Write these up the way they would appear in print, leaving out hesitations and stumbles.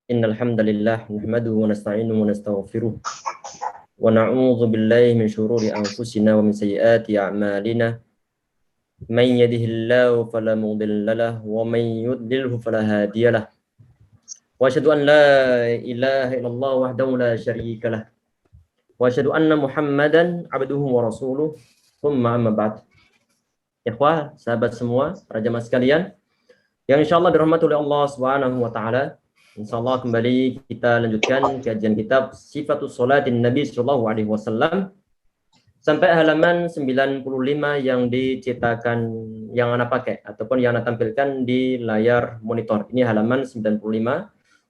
Innal hamdalillah nahmaduhu wa nasta'inuhu wa nastaghfiruh wa na'udzu billahi min shururi anfusina wa min sayyiati a'malina. Man yahdihillahu fala mudilla lahu wa man yudlilhu fala hadiya lahu. Wa asyhadu an la ilaha illallah wahdahu la syarika lah. Wa asyhadu anna Muhammadan abduhu wa rasuluh. Tsumma amma ba'd. Ikhwah, sahabat semua, para jamaah sekalian yang insyaallah dirahmati oleh Allah Subhanahu wa taala. Insyaallah kembali kita lanjutkan kajian kitab Sifatus Sholatin Nabi sallallahu alaihi wasallam sampai halaman 95 yang dicetakan yang Anda pakai ataupun yang Anda tampilkan di layar monitor. Ini halaman 95.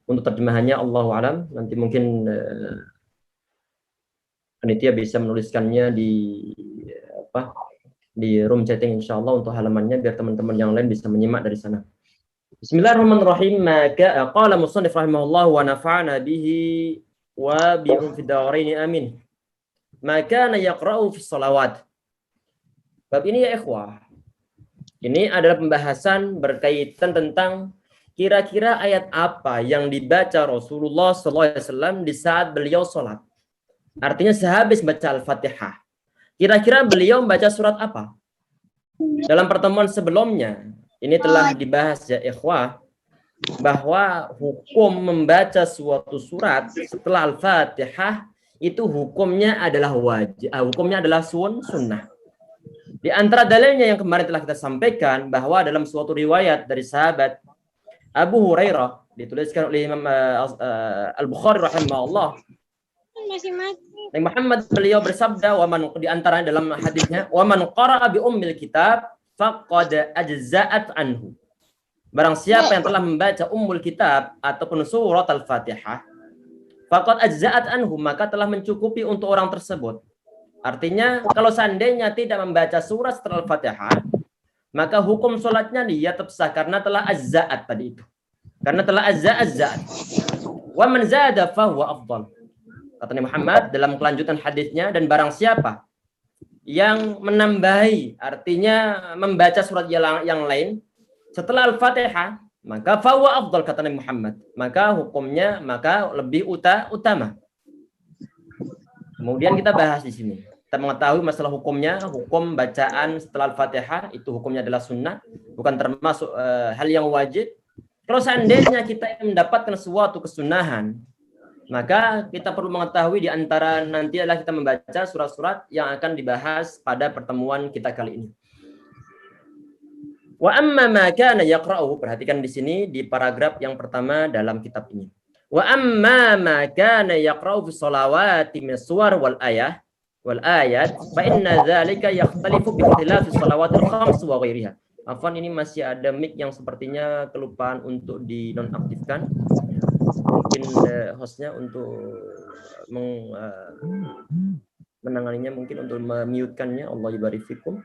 Untuk terjemahannya Allahu alam, nanti mungkin panitia bisa menuliskannya di room chatting insyaallah untuk halamannya biar teman-teman yang lain bisa menyimak dari sana. Bismillahirrahmanirrahim. Maka qala musannif rahimahullah wa nafa'ana bihi wa bihum fid dharain amin. Maka yaqra'u fi shalawat. Bab ini ya ikhwah, ini adalah pembahasan berkaitan tentang kira-kira ayat apa yang dibaca Rasulullah SAW di saat beliau sholat. Artinya sehabis baca Al-Fatihah. Kira-kira beliau membaca surat apa? Dalam pertemuan sebelumnya, ini telah dibahas ya ikhwah, bahwa hukum membaca suatu surat setelah Al-Fatihah itu hukumnya adalah wajib, hukumnya adalah sunnah. Di antara dalilnya yang kemarin telah kita sampaikan bahwa dalam suatu riwayat dari sahabat Abu Hurairah dituliskan oleh Imam Al-Bukhari rahimahullah, Nabi Muhammad beliau bersabda, wa man, di antaranya dalam hadisnya, wa man qara'a bi ummil kitab faqad ajza'at anhu. Barang siapa yang telah membaca ummul kitab ataupun surat Al-Fatihah, faqad ajza'at anhu, maka telah mencukupi untuk orang tersebut. Artinya kalau seandainya tidak membaca surat setelah Al-Fatihah, maka hukum sholatnya dia tetap sah karena telah ajza'at tadi itu. Karena telah ajza'at. Wa man zada fahuwa afdal. Kata Nabi Muhammad dalam kelanjutan hadisnya, dan barang siapa yang menambahi, artinya membaca surat yang lain setelah Al-Fatihah, maka fahuwa afdal, kata Nabi Muhammad. Maka hukumnya lebih utama. Kemudian kita bahas di sini. Kita mengetahui masalah hukumnya, hukum bacaan setelah Al-Fatihah itu hukumnya adalah sunnah, bukan termasuk hal yang wajib. Kalau seandainya kita mendapatkan suatu kesunahan, maka kita perlu mengetahui di antara nanti adalah kita membaca surat-surat yang akan dibahas pada pertemuan kita kali ini. Wa amma ma kana yaqra'u, perhatikan di sini di paragraf yang pertama dalam kitab ini. Wa amma ma kana yaqra'u fi shalawati min suwar wal ayat fa inna dzalika yakhtalifu bi ikhtilafi shalawatil khams wa ghairiha. Afwan, ini masih ada mic yang sepertinya kelupaan untuk dinonaktifkan. Mungkin hostnya untuk menanganinya, mungkin untuk memute-kannya. Allah yubarik fikum.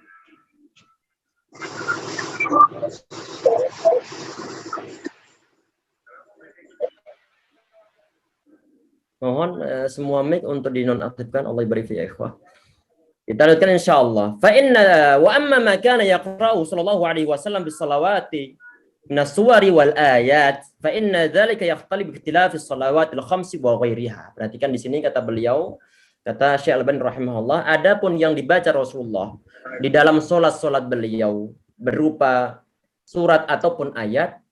Mohon semua mic untuk dinonaktifkan. Allah yubarik fi ikhwah. Kita lihatkan insyaallah. Fa inna wa amma ma kana yaqra'u sallallahu alaihi wasallam bis salawati min as-suwari wal ayat fa inna dzalika yaxtalif bi ikhtilafi as-salawatil khamsi wa ghairiha. Perhatikan di sini kata beliau, kata Syekh Al-Albani rahimahullah, adapun yang dibaca Rasulullah di dalam salat beliau berupa surat ataupun ayat,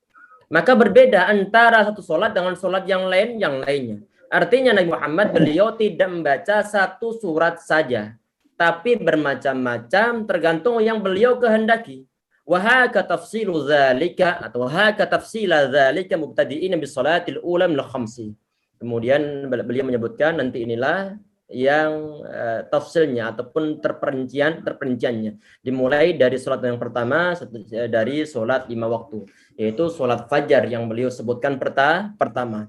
maka berbeda antara satu salat dengan salat yang lainnya. Artinya Nabi Muhammad beliau tidak membaca satu surat saja, tapi bermacam-macam tergantung yang beliau kehendaki. Wa haka tafsilu dzalika atau haka tafsila dzalika mubtadi'ina bis salatil ula min khamsi. Kemudian beliau menyebutkan nanti inilah yang tafsilnya ataupun terperinciannya dimulai dari salat yang pertama, dari salat 5 waktu, yaitu salat fajar yang beliau sebutkan pertama.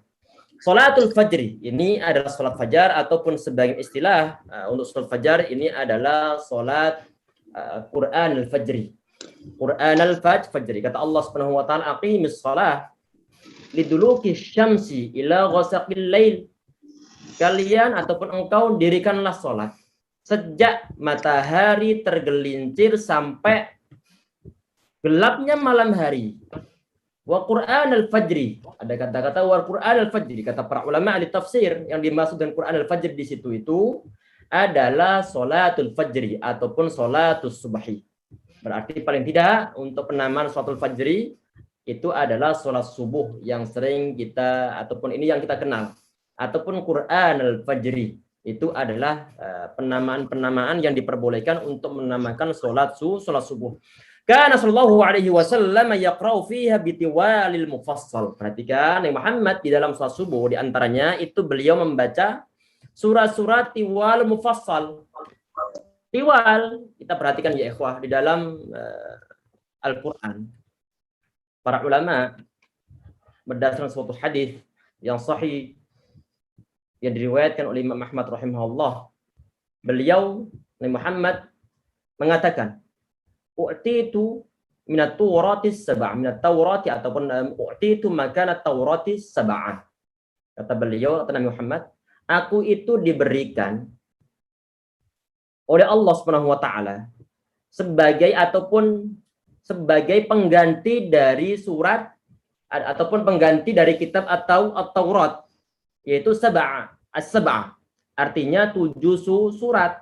Salatul fajri ini adalah salat fajar ataupun sebagai istilah untuk salat fajar ini adalah salat Quran al-fajri. Quran al-fajri, kata Allah Subhanahu wa taala, aqimis shalah liduluki syamsi ila ghasaqil lail. Kalian ataupun engkau dirikanlah salat sejak matahari tergelincir sampai gelapnya malam hari. Wa Qur'an al-fajri. Ada kata-kata wa Qur'an al-fajri. Kata para ulama ahli tafsir, yang dimaksud dengan Qur'an al-fajri di situ itu adalah salatul fajri ataupun salatul subhi. Berarti paling tidak untuk penamaan salatul fajri itu adalah salat subuh yang sering kita ataupun ini yang kita kenal. Ataupun Qur'an al-fajri itu adalah penamaan-penamaan yang diperbolehkan untuk menamakan salat subuh. Kana sallallahu alaihi wasallam yaqra'u fiha bitiwalil mufassal. Perhatikan, Nabi Muhammad di dalam salat subuh di antaranya itu beliau membaca surat-surat tiwal mufassal. Tiwal, kita perhatikan ya ikhwah, di dalam Al-Qur'an. Para ulama berdasarkan suatu hadis yang sahih yang diriwayatkan oleh Imam Ahmad rahimahullah, beliau Nabi Muhammad mengatakan, u'titu minat tawratis sab'a, minat tawrati ataupun u'titu makanat tawratis sab'an. Kata beliau, kata Nabi Muhammad, aku itu diberikan oleh Allah Subhanahu wa taala sebagai pengganti dari surat ataupun pengganti dari kitab atau At-Taurat, yaitu as-sab'ah. Artinya 7 surat.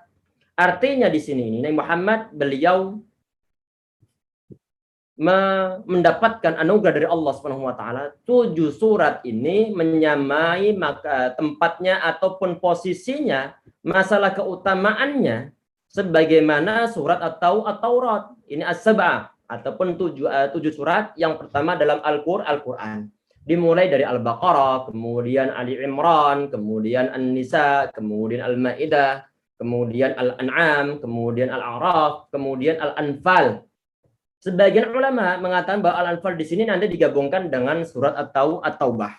Artinya di sini Nabi Muhammad beliau mendapatkan anugerah dari Allah Subhanahu wa taala. 7 surat ini menyamai maka tempatnya ataupun posisinya, masalah keutamaannya sebagaimana surat atau At-Taurat. Ini as-sab'ah ataupun 7 surat yang pertama dalam Al-Qur'an. Dimulai dari Al-Baqarah, kemudian Ali Imran, kemudian An-Nisa, kemudian Al-Maidah, kemudian Al-An'am, kemudian Al-A'raf, kemudian Al-Anfal. Sebagian ulama mengatakan bahwa Al-Anfal di sini nanti digabungkan dengan surat At-Taubah.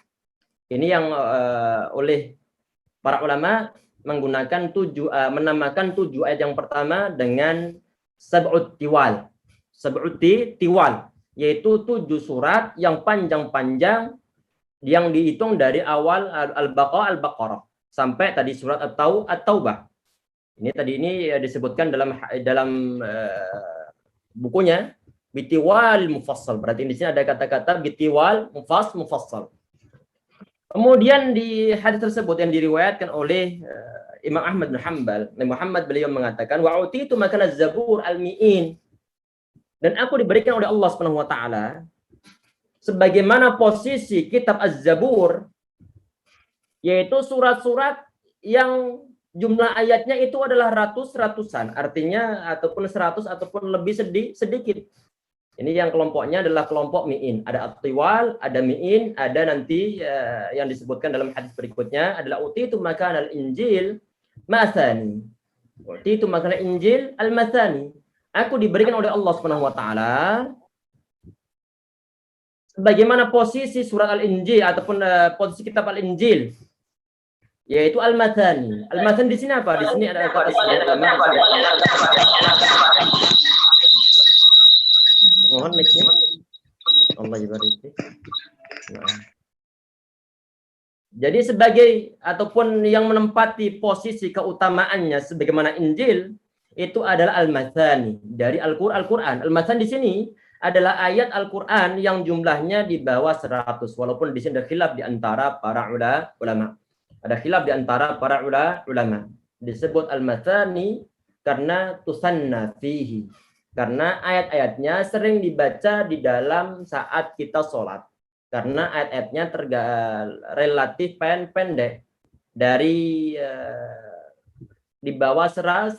Ini yang oleh para ulama menggunakan menamakan 7 ayat yang pertama dengan sab'ut tiwal. Sab'ut tiwal, yaitu 7 surat yang panjang-panjang yang dihitung dari awal Al-Baqarah sampai tadi surat At-Taubah. Ini tadi disebutkan dalam bukunya bitiwal mufassal. Berarti di sini ada kata-kata bitiwal mufassal. Kemudian di hadis tersebut yang diriwayatkan oleh Imam Ahmad bin Hanbal, Nabi Muhammad beliau mengatakan wa utitu makana zabur al-mi'in, dan aku diberikan oleh Allah Subhanahu wa taala sebagaimana posisi kitab Az-Zabur, yaitu surat-surat yang jumlah ayatnya itu adalah ratusan, artinya ataupun 100 ataupun lebih sedikit. Ini yang kelompoknya adalah kelompok mi'in. Ada at-tiwal, ada mi'in, ada nanti yang disebutkan dalam hadis berikutnya adalah utitu makanal injil mathani. Utitu makanal injil al-mathani. Aku diberikan oleh Allah Subhanahu wa taala bagaimana posisi surat Al-Injil ataupun posisi kitab Al-Injil, yaitu Al-Mathani. Al-Mathani di sini apa? Di sini ada kata mohon next-nya. Allah ibarik. Jadi sebagai ataupun yang menempati posisi keutamaannya sebagaimana Injil itu adalah Al-Mathani dari Al-Qur'an. Al-Mathani di sini adalah ayat Al-Qur'an yang jumlahnya di bawah 100, walaupun di sini ada khilaf di antara para ulama. Ada khilaf di antara para ulama. Disebut Al-Mathani karena tusanna fihi. Karena ayat-ayatnya sering dibaca di dalam saat kita sholat. Karena ayat-ayatnya relatif pendek. Dari di bawah 100.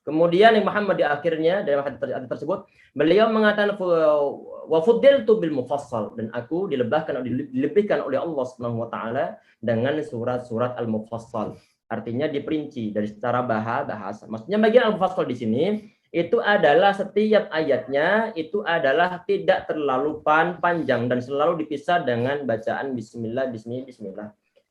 Kemudian Imam Muhammad di akhirnya dalam hadis tersebut beliau mengatakan wa fuddiltu bil mufassal, dan aku dilebihkan oleh Allah Subhanahu wa taala dengan surat-surat al-mufassal. Artinya diperinci dari secara bahasa. Maksudnya bagian al-mufassal di sini itu adalah setiap ayatnya itu adalah tidak terlalu panjang dan selalu dipisah dengan bacaan bismillah.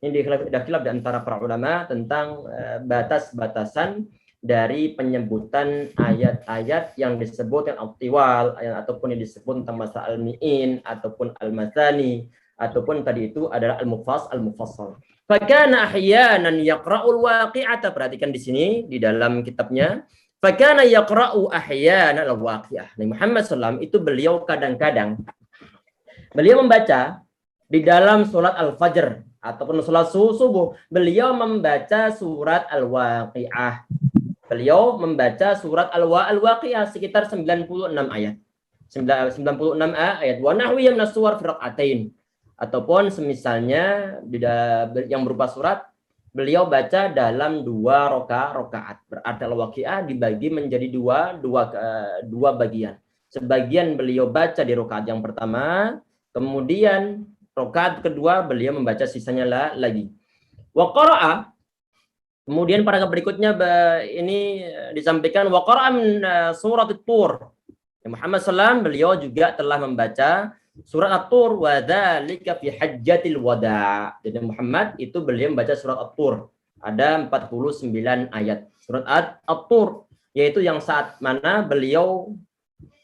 Ini khilaf di antara para ulama tentang batas-batasan dari penyebutan ayat-ayat yang disebut al-tiwal ataupun yang disebut tentang masa al-mi'in ataupun al-mathani ataupun tadi itu adalah al-mufassal. Fakana ahyanan yaqra'ul waqi'ata. Perhatikan di sini di dalam kitabnya. Fakana yaqra'u ahyanan al-waqi'ah. Nabi Muhammad SAW itu beliau kadang-kadang Beliau membaca di dalam sholat al-fajr ataupun sholat subuh, beliau membaca surat al-waqi'ah. Beliau membaca surat al-waqi'ah sekitar 96 ayat. 96 ayat. Wa nahwiyya minas suwar fi rak'atain. Ataupun semisalnya yang berupa surat, beliau baca dalam 2 rakaat. Berarti al-waqi'ah dibagi menjadi dua bagian. Sebagian beliau baca di rakaat yang pertama, kemudian rakaat kedua beliau membaca sisanya lagi. Wa qara'a, kemudian pada berikutnya ini disampaikan wa qara'a min surat At-Tur. Muhammad SAW beliau juga telah membaca surat At-Tur wa dzalika fi hajjatil wada'. Jadi Muhammad itu beliau membaca surat At-Tur. Ada 49 ayat. Surat At-Tur yaitu yang saat mana beliau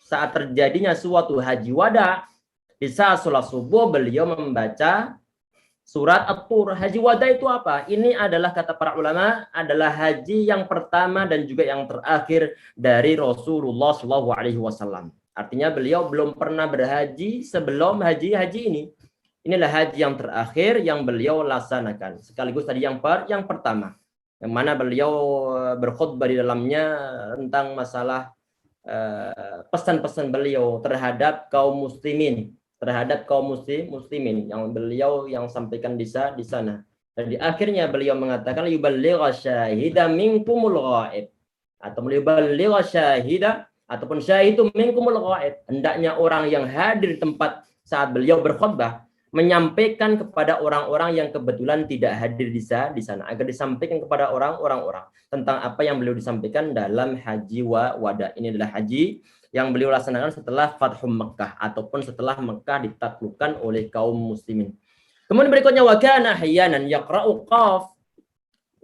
saat terjadinya suatu haji wada, di saat sholat subuh beliau membaca surat At-Tur. Haji wada itu apa? Ini adalah kata para ulama adalah haji yang pertama dan juga yang terakhir dari Rasulullah SAW. Artinya beliau belum pernah berhaji sebelum haji ini. Inilah haji yang terakhir yang beliau laksanakan. Sekaligus tadi yang pertama, yang mana beliau berkhutbah di dalamnya tentang masalah pesan-pesan beliau terhadap kaum muslimin, yang beliau yang sampaikan di sana. Dan di akhirnya beliau mengatakan yuballigha syahida minkumul ghaib, atau yuballigha syahida ataupun syahidu minkumul ghaib, hendaknya orang yang hadir di tempat saat beliau berkhutbah menyampaikan kepada orang-orang yang kebetulan tidak hadir di sana, agar disampaikan kepada orang-orang tentang apa yang beliau disampaikan dalam haji wada. Ini adalah haji yang beliau laksanakan setelah Fathu Mekah ataupun setelah Mekah ditaklukkan oleh kaum muslimin. Kemudian berikutnya wa kana ahyanan yaqra'u qaf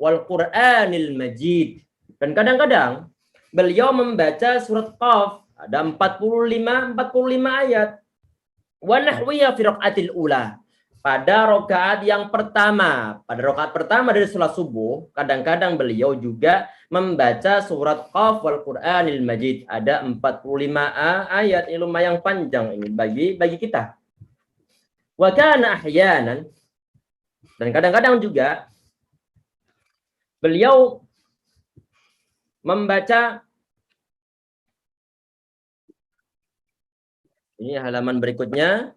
wal Qur'anil Majid. Dan kadang-kadang beliau membaca surat Qaf, ada 45 ayat. Wa nahwiyya fi rakaatil ula, pada rakaat yang pertama, dari sholat subuh, kadang-kadang beliau juga membaca surat Qaf wal Qur'anil Majid. Ada 45 ayat, ini lumayan panjang ini bagi kita. Wa kana ahyanan, dan kadang-kadang juga beliau membaca, ini halaman berikutnya,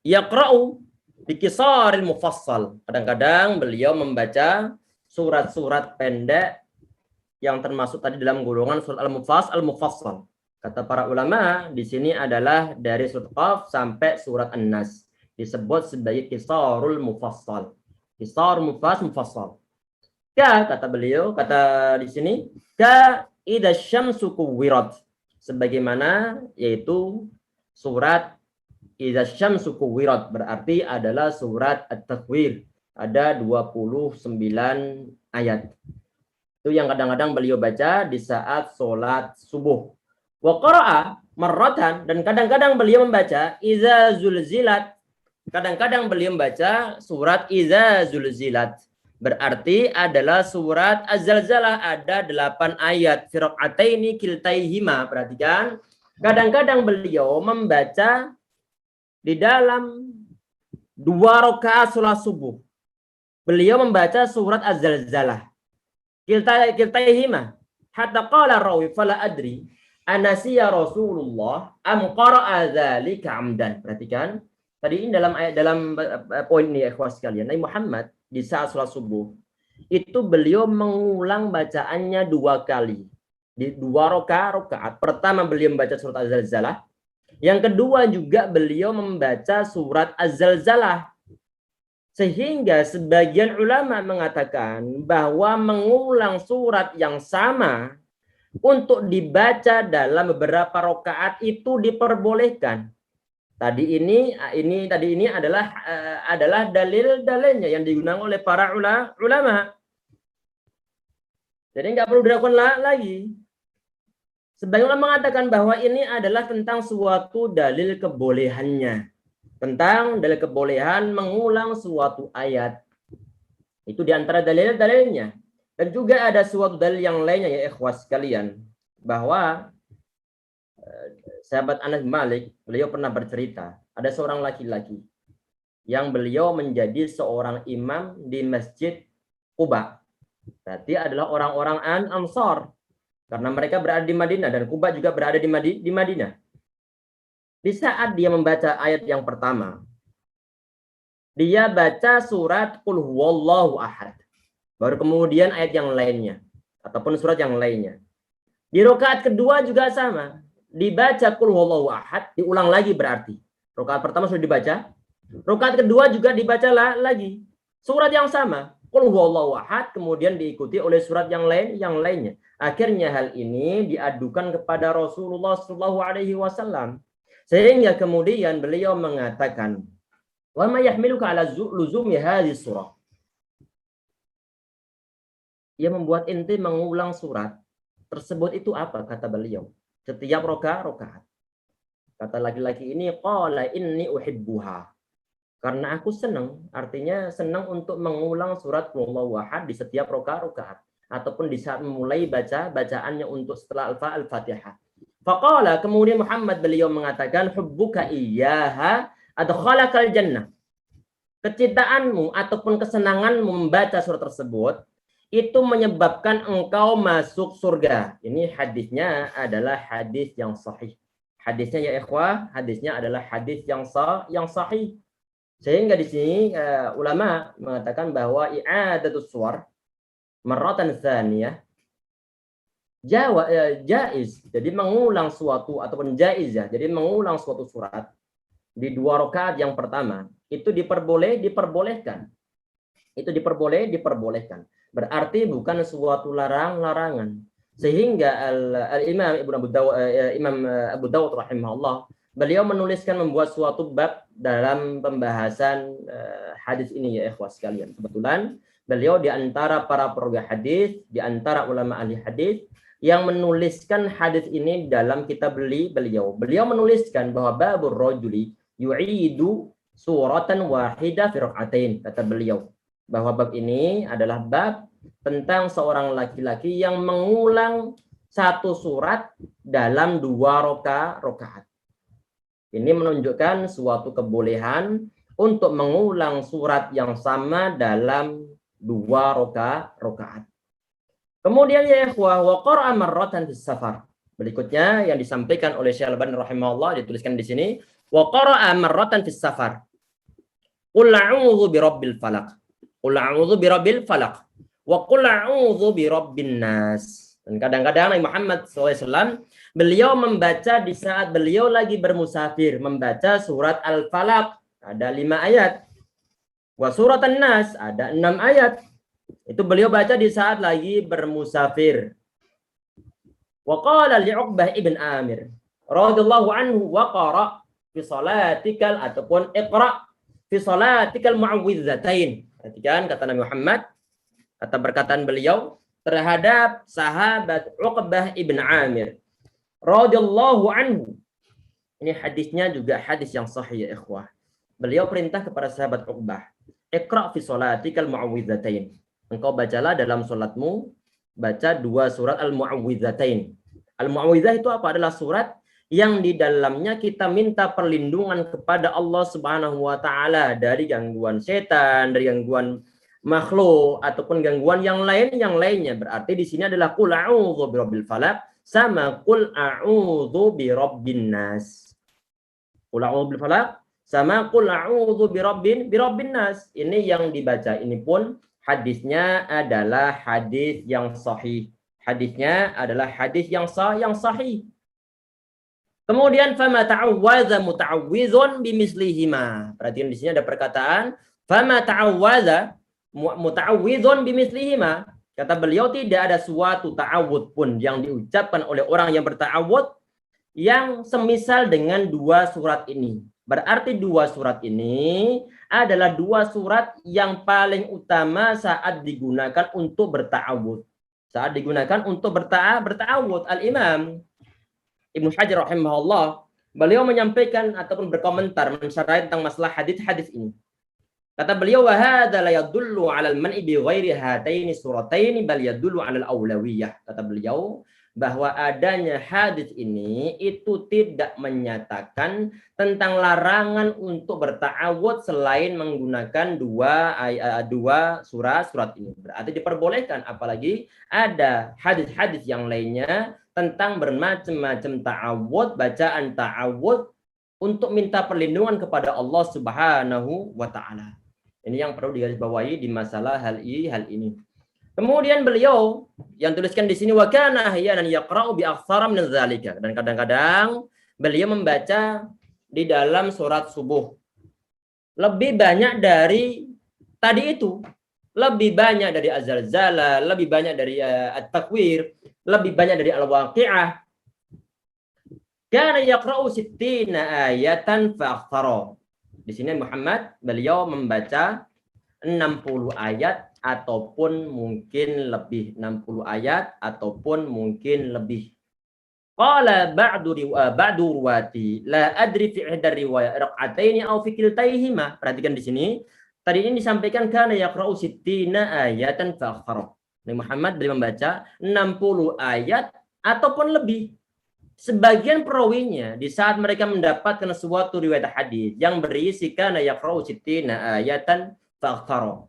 yaqra'u biqisaril mufassal. Kadang-kadang beliau membaca surat-surat pendek yang termasuk tadi dalam golongan surat al-mufassal. Kata para ulama di sini adalah dari surat Qaf sampai surat An-Nas, disebut sebagai qisarul mufassal. Qisar mufassal. Kata beliau, kata di sini, ka idza syamsu kuwirat, sebagaimana yaitu surat idza syamsu kuwirat, berarti adalah surat At-Takwir, ada 29 ayat. Itu yang kadang-kadang beliau baca di saat sholat subuh. Wa qara'a marratan, dan kadang-kadang beliau membaca idza zulzilat. Kadang-kadang beliau membaca surat idza zulzilat. Berarti adalah surat Az-Zalzalah, ada 8 ayat. Fi rak'ataini kiltaihima. Perhatikan. Kadang-kadang beliau membaca di dalam 2 rakaat sholat subuh. Beliau membaca surat Az-Zalzalah. Kiltaihima. Hatta qala rawi fala adri anasiya Rasulullah am qara'a dzalika amdan. Perhatikan. Tadi ini dalam poin ini ya ikhwas sekalian. Nabi Muhammad di saat sholat subuh itu beliau mengulang bacaannya 2 kali. Di 2 rakaat. Pertama beliau membaca surat Az-Zalzalah. Yang kedua juga beliau membaca surat Az-Zalzalah. Sehingga sebagian ulama mengatakan bahwa mengulang surat yang sama untuk dibaca dalam beberapa rakaat itu diperbolehkan. Tadi ini adalah dalil-dalilnya yang digunakan oleh para ulama. Jadi nggak perlu dilakukan lagi. Sebagian ulama mengatakan bahwa ini adalah tentang suatu dalil kebolehannya. Tentang dalil kebolehan mengulang suatu ayat. Itu diantara dalil-dalilnya. Dan juga ada suatu dalil yang lainnya ya ikhwas sekalian. Bahwa sahabat Anas bin Malik, beliau pernah bercerita, ada seorang laki-laki yang beliau menjadi seorang imam di Masjid Quba. Berarti adalah orang-orang Ansar karena mereka berada di Madinah dan Quba juga berada di Madinah. Di saat dia membaca ayat yang pertama, dia baca surat Qul huwallahu ahad. Baru kemudian ayat yang lainnya ataupun surat yang lainnya. Di rakaat kedua juga sama. Dibaca Qul huwallahu ahad, diulang lagi berarti. Rakaat pertama sudah dibaca, rakaat kedua juga dibaca lagi. Surat yang sama, Qul huwallahu ahad, kemudian diikuti oleh surat yang lainnya. Akhirnya hal ini diadukan kepada Rasulullah SAW. Sehingga kemudian beliau mengatakan, "Wa ma yahmiluka ala luzumi hadhihi surah?" Ia membuat ente mengulang surat tersebut itu apa, kata beliau? Setiap rakaat. Kata laki-laki ini, qala inni uhibbuha. Karena aku senang, artinya senang untuk mengulang surat Qul ahad di setiap rakaat ataupun di saat memulai bacaannya untuk setelah Al-Fatihah. Faqala, kemudian Muhammad beliau mengatakan, hubbuka iyyaha adkhalakal jannah. Kecintaanmu ataupun kesenanganmu membaca surat tersebut itu menyebabkan engkau masuk surga. Ini hadisnya adalah hadis yang sahih. Hadisnya ya ikhwah, hadisnya adalah hadis yang sahih. Sehingga di sini ulama mengatakan bahwa i'adatus suwar marratan tsaniyah jaiz. Jadi mengulang suatu ataupun jaiz ya. Jadi mengulang suatu surat di dua rakaat yang pertama itu diperbolehkan. Itu diperbolehkan. Berarti bukan suatu larangan. Sehingga Imam Abu Dawud rahimahullah, beliau menuliskan membuat suatu bab dalam pembahasan hadis ini ya ikhwas sekalian. Kebetulan beliau di antara para perawi hadis, di antara ulama ahli hadis yang menuliskan hadis ini dalam kitab beliau. Beliau menuliskan bahwa babur rajuli yu'idu suratan wahidah fi rak'atain, kata beliau. Bahwa bab ini adalah bab tentang seorang laki-laki yang mengulang satu surat dalam dua rakaat. Ini menunjukkan suatu kebolehan untuk mengulang surat yang sama dalam dua rakaat. Kemudian ya ikhwah, wa qara'a marratan fis safar. Berikutnya yang disampaikan oleh Syekh Al-Albani rahimahullah, dituliskan di sini, wa qara'a marratan fis safar. Qul a'udzu birabbil falaq. Qul a'udzu birabbil falaq. Wa qul a'udzu birabbin nas. Dan kadang-kadang Nabi Muhammad SAW beliau membaca di saat beliau lagi bermusafir, membaca surat Al-Falaq ada 5 ayat. Wa surat An-Nas ada 6 ayat. Itu beliau baca di saat lagi bermusafir. Wa qala li Uqbah ibn Amir radhiyallahu anhu wa qara fi salatikal ataupun iqra fi salatikal mu'awwidzatain. Perhatikan kata Nabi Muhammad, kata perkataan beliau terhadap sahabat Uqbah ibn Amir radhiyallahu anhu. Ini hadisnya juga hadis yang sahih ya ikhwah. Beliau perintah kepada sahabat Uqbah, iqra fi salatikal mu'awwidzatain. Engkau bacalah dalam salatmu, baca 2 surat al-mu'awwidzatain. Al-mu'awwidzah itu apa? Adalah surat yang di dalamnya kita minta perlindungan kepada Allah Subhanahu wa taala dari gangguan setan, dari gangguan makhluk ataupun gangguan yang lainnya. Berarti di sini adalah qul a'udzu birabbil falaq sama qul a'udzu birabbin nas. Qul a'udzu bil falaq sama qul a'udzu birabbin nas. Ini yang dibaca. Ini pun hadisnya adalah hadis yang sahih. Hadisnya adalah hadis yang sahih. Kemudian fama ta'awwadza muta'awwidzun bimislihima. Perhatikan di sini ada perkataan fama ta'awwadza muta'awwidzun bimislihima. Kata beliau tidak ada suatu ta'awud pun yang diucapkan oleh orang yang berta'awud yang semisal dengan 2 surat ini. Berarti 2 surat ini adalah 2 surat yang paling utama saat digunakan untuk berta'awud. Saat digunakan untuk berta'awud. Al-Imam Ibnu Hajar rahimahullah, beliau menyampaikan ataupun berkomentar mensyarah tentang masalah hadis ini. Kata beliau, wa hadza la yadullu 'ala al-man'i bi ghairi hataini surataini bal yadullu 'ala al-aulawiyah. Kata beliau, bahwa adanya hadis ini itu tidak menyatakan tentang larangan untuk berta'awud selain menggunakan dua surat ini. Berarti diperbolehkan, apalagi ada hadis-hadis yang lainnya tentang bermacam-macam ta'awud, bacaan ta'awud untuk minta perlindungan kepada Allah Subhanahu wa taala. Ini yang perlu digarisbawahi di masalah hal ini. Kemudian beliau yang tuliskan di sini wa kana ahyanan yaqra'u bi aktsara min dzalika, dan kadang-kadang beliau membaca di dalam surat subuh lebih banyak dari tadi itu, lebih banyak dari az-zalzalah, lebih banyak dari at-takwir, lebih banyak dari al-waqi'ah. Kana yaqra'u 60 ayatan fa aktsara. Di sini Muhammad beliau membaca 60 ayat ataupun mungkin lebih, 60 ayat ataupun mungkin lebih. Qala ba'du ruwati la adri fi ihdar riwayat raq'ataini aw fi kiltaihima. Perhatikan di sini. Tadi ini disampaikan kana yaqra'u 60 ayatan fa aktsara. Nabi Muhammad beliau membaca 60 ayat ataupun lebih. Sebagian perawinya di saat mereka mendapatkan suatu riwayat hadis yang berisi kana yaqra'u 60 ayatan fa aktsara.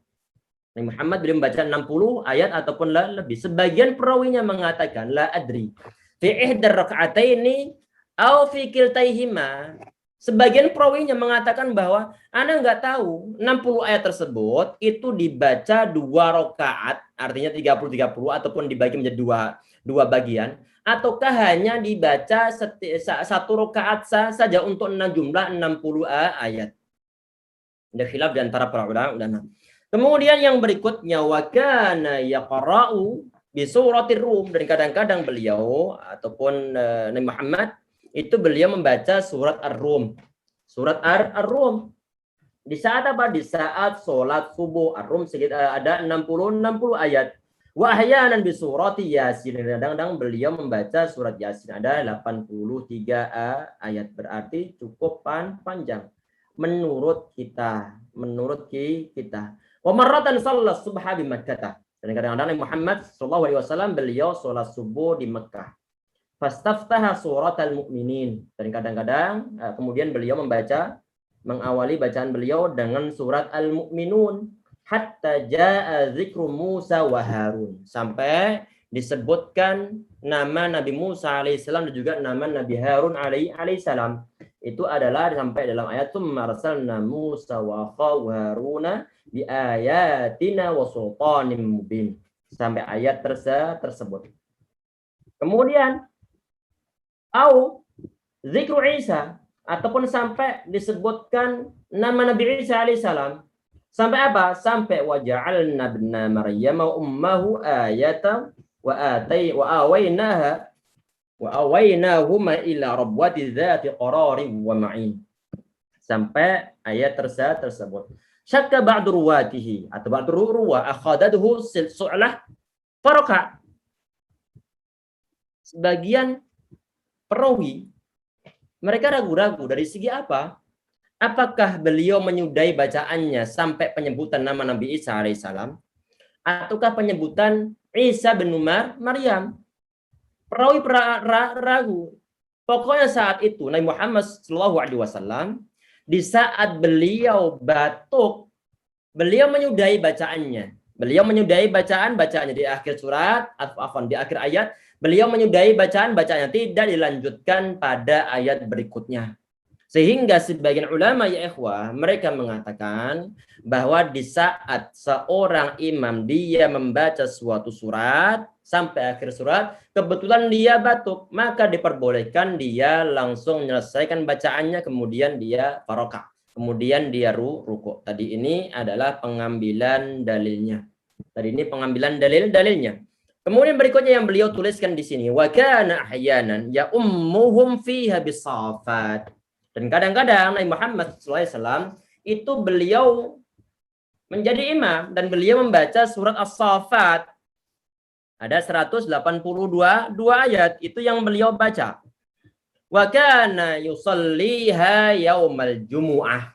Nabi Muhammad beliau membaca 60 ayat ataupun lebih. Sebagian perawinya mengatakan la adri fi ihdar raka'ataini aw fi kiltaihima. Sebagian perawinya mengatakan bahwa ana enggak tahu 60 ayat tersebut itu dibaca 2 rakaat, artinya 30 ataupun dibagi menjadi dua bagian, ataukah hanya dibaca satu rakaat saja untuk jumlah 60 ayat. Ada khilaf di antara para ulama. Kemudian yang berikutnya wa kana yaqra'u bi suratir rum, dan kadang-kadang beliau ataupun Nabi Muhammad itu beliau membaca surat Ar-Rum. Surat Ar-Rum. Di saat apa? Di saat salat subuh. Ar-Rum ada 60 ayat. Wa ahyanan bi surati Yasin. Kadang-kadang beliau membaca surat Yasin ada 83 ayat, berarti cukup panjang menurut kita. Wa marratan sallat subha di Makkah. Dan kadang-kadang Muhammad sallallahu alaihi wasallam beliau salat subuh di Mekah. Fastaftaha surat al-mu'minin. Dan kadang-kadang kemudian beliau mengawali bacaan beliau dengan surat al-mu'minun hatta jaa dzikru Musa wa Harun, sampai disebutkan nama Nabi Musa alaihissalam dan juga nama Nabi Harun alaihissalam. Itu adalah sampai dalam ayat tsumma arsalna Musa wa akhahu Haruna bi ayatina wa sultanin mubin, sampai ayat tersebut. Kemudian au zikru Isa, ataupun sampai disebutkan nama Nabi Isa alaihissalam. Sampai apa? Sampai wa ja'alna ibna Maryam wa ummuhu ayatan wa awaynahuma ila rabwati dzati qararin wa ma'in. Sampai ayat tersebut. Syakka ba'du ruwatihi, atau ba'du ruwa akhadatuhu su'lah faraka. Sebagian perawi mereka ragu-ragu dari segi apa? Apakah beliau menyudahi bacaannya sampai penyebutan nama Nabi Isa alaihissalam, ataukah penyebutan Isa bin Maryam? Perawi ragu. Pokoknya saat itu Nabi Muhammad SAW di saat beliau batuk, beliau menyudahi bacaannya. Beliau menyudahi bacaannya di akhir surat, di akhir ayat, beliau menyudahi bacaannya, tidak dilanjutkan pada ayat berikutnya. Sehingga sebagian ulama ya ikhwah, mereka mengatakan bahwa di saat seorang imam dia membaca suatu surat sampai akhir surat, kebetulan dia batuk, maka diperbolehkan dia langsung menyelesaikan bacaannya, kemudian dia farokah, kemudian dia ruku. Tadi ini adalah pengambilan dalilnya. Kemudian berikutnya yang beliau tuliskan di sini, wa kana ahyanan ya ummuhum fiha bisafat. Dan kadang-kadang Nabi Muhammad SAW itu beliau menjadi imam dan beliau membaca surat As-Saffat. Ada 182 ayat itu yang beliau baca. Wa kana yusalliha yaumal jumu'ah.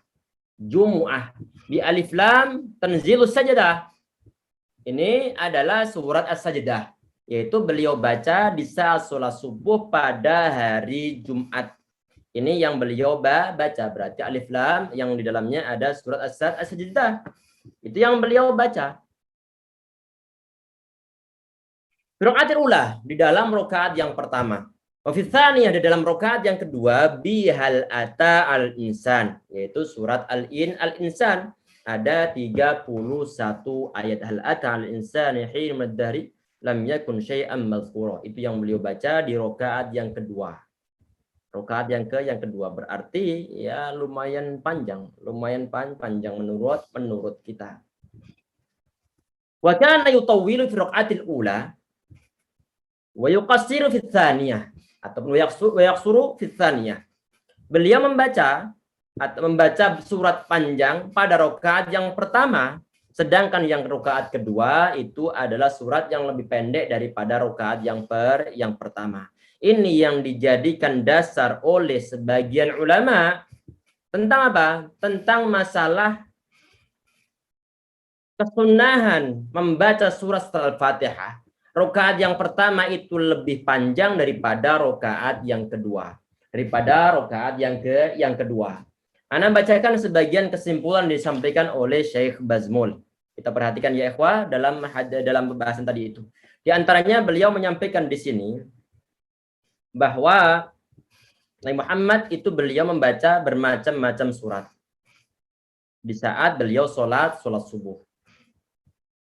Jumu'ah bi alif lam tanzilus sajdah. Ini adalah surat As-Sajdah. yaitu beliau baca di saat sholat subuh pada hari Jumat. Ini yang beliau baca, berarti alif lam yang di dalamnya ada surat As-Sajdah. Itu yang beliau baca. Rakaat ula di dalam rakaat yang pertama. Wa fi tsaniyah di dalam rakaat yang kedua bihal ata al-insan, yaitu surat al-insan. Ada 31 ayat hal ata al-insani hin madari lam yakun syai'an mazkura. Itu yang beliau baca di rakaat yang kedua. Rakaat yang kedua berarti ya lumayan panjang menurut kita. Wa kana yutawwilu fi raqatil ula wa yuqassiru fi tsaniyah ataupun wa yaqsuru fi tsaniyah. Beliau membaca surat panjang pada rakaat yang pertama, sedangkan yang rakaat kedua itu adalah surat yang lebih pendek daripada rakaat yang pertama. Ini yang dijadikan dasar oleh sebagian ulama tentang apa? Tentang masalah kesunahan membaca surat Al-Fatihah. Rakaat yang pertama itu lebih panjang daripada rakaat yang kedua. Yang kedua. Ana bacakan sebagian kesimpulan disampaikan oleh Syekh Bazmul. Kita perhatikan ya ikhwah dalam pembahasan tadi itu. Di antaranya beliau menyampaikan di sini bahwa Nabi Muhammad itu beliau membaca bermacam-macam surat di saat beliau sholat subuh.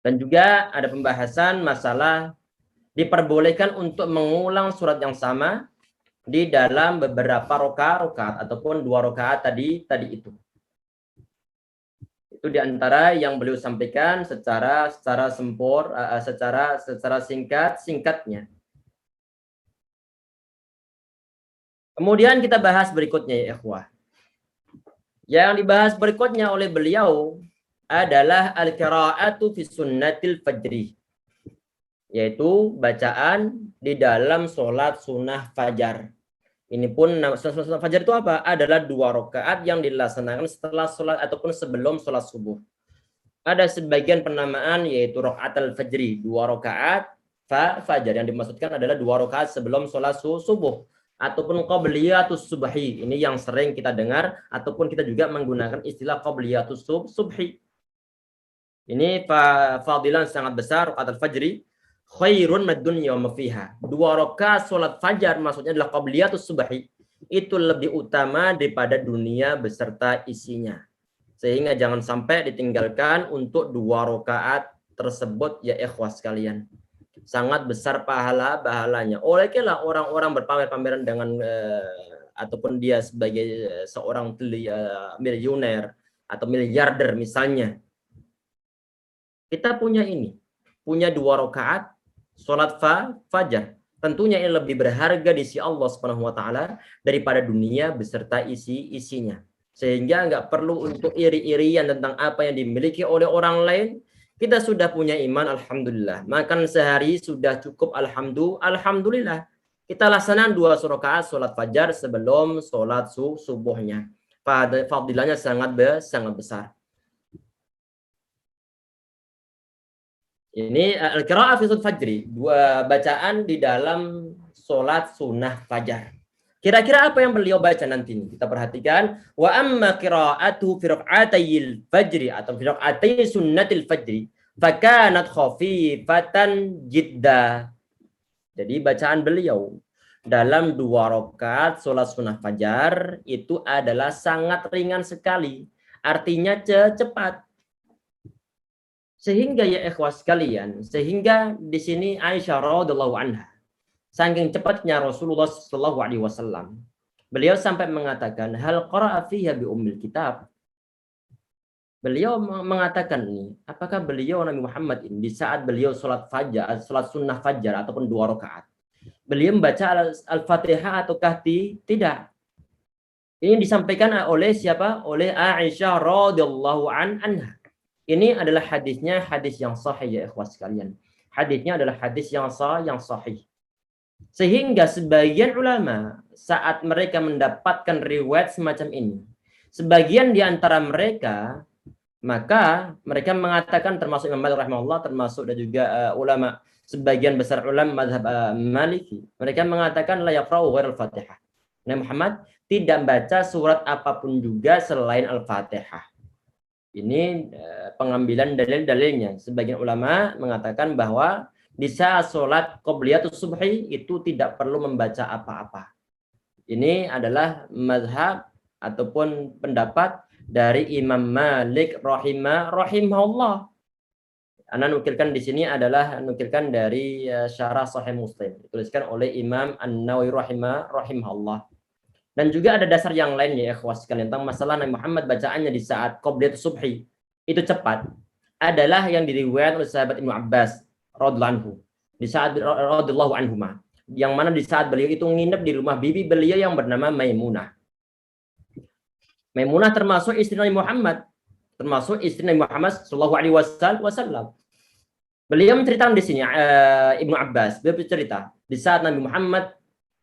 Dan juga ada pembahasan masalah diperbolehkan untuk mengulang surat yang sama di dalam beberapa rakaat ataupun 2 rakaat tadi itu. Itu diantara yang beliau sampaikan secara singkatnya. Kemudian kita bahas berikutnya ya ikhwah. Yang dibahas berikutnya oleh beliau adalah al-qira'atu fi sunnatil fajri, yaitu bacaan di dalam sholat sunnah fajar. Ini pun sholat fajar itu apa? Adalah 2 rakaat yang dilaksanakan setelah sholat ataupun sebelum sholat subuh. Ada sebagian penamaan yaitu rakaat al-fajri, 2 rakaat fajar, yang dimaksudkan adalah 2 rakaat sebelum sholat subuh. Ataupun qabliyatus subhi, ini yang sering kita dengar, ataupun kita juga menggunakan istilah qabliyatus subhi. Ini fadilan sangat besar rakaat al-fajri, khairun mad dunya wa ma fiha. 2 rakaat salat fajar maksudnya adalah qabliyatus subhi, itu lebih utama daripada dunia beserta isinya. Sehingga jangan sampai ditinggalkan untuk 2 rakaat tersebut ya ikhwah sekalian. Sangat besar pahalanya. Olehlah orang-orang berpamer-pameran dengan ataupun dia sebagai seorang miliuner atau miliarder misalnya. Kita punya 2 rakaat salat fajar. Tentunya ini lebih berharga di sisi Allah Subhanahu wa taala daripada dunia beserta isinya. Sehingga enggak perlu untuk iri-irian tentang apa yang dimiliki oleh orang lain. Kita sudah punya iman, alhamdulillah. Makan sehari sudah cukup, alhamdulillah. Kita laksanakan 2 rakaat salat fajar sebelum salat subuhnya. Fadilahnya sangat besar. Ini al-qira'ah fi salat fajri, 2 bacaan di dalam salat sunnah fajar. Kira-kira apa yang beliau baca nanti ini? Kita perhatikan. Wa amma qira'atuhu fi raq'atayil fajri atau fi raq'atay sunnatil fajri fakanat khafifatan jidda. Jadi bacaan beliau dalam 2 rakaat salat sunnah fajar itu adalah sangat ringan sekali. Artinya cepat. Sehingga ya ikhwah sekalian, sehingga di sini Aisyah radhiyallahu anha, saking cepatnya Rasulullah sallallahu alaihi wasallam, beliau sampai mengatakan hal qara'a fiha bi ummil kitab. Beliau mengatakan ini, apakah beliau Nabi Muhammad ini di saat beliau salat sunnah fajar ataupun 2 rakaat, beliau membaca Al-Fatihah ataukah tidak? Ini disampaikan oleh siapa? Oleh Aisyah radhiyallahu anha. Ini adalah hadis yang sahih ya ikhwah sekalian. Hadisnya adalah hadis yang sahih. Sehingga sebagian ulama saat mereka mendapatkan riwayat semacam ini, sebagian di antara mereka Maka mereka mengatakan, termasuk Imam Malik rahimahullah, termasuk dan juga ulama sebagian besar ulama mazhab Maliki, mereka mengatakan la yaqra'u ghairal Fatihah. Nabi Muhammad tidak baca surat apapun juga selain Al-Fatihah. Ini pengambilan dalil-dalilnya. Sebagian ulama mengatakan bahwa di saat sholat qobliyatus subhi itu tidak perlu membaca apa-apa. Ini adalah mazhab ataupun pendapat dari Imam Malik rahimahullah. Anda nukilkan di sini adalah nukilkan dari syarah Sahih Muslim, dituliskan oleh Imam An-Nawawi rahimahullah. Dan juga ada dasar yang lain ya ikhwas sekalian tentang masalah Nabi Muhammad bacaannya di saat qobliyatus subhi itu cepat adalah yang diriwayatkan oleh sahabat Ibnu Abbas radhiyallahu anhu di saat radhiyallahu anhuma, yang mana di saat beliau itu nginep di rumah bibi beliau yang bernama Maimunah. Maimunah termasuk istri Nabi Muhammad, termasuk istri Nabi Muhammad Shallallahu Alaihi Wasallam. Beliau menceritakan di sini Ibnu Abbas, beliau bercerita di saat Nabi Muhammad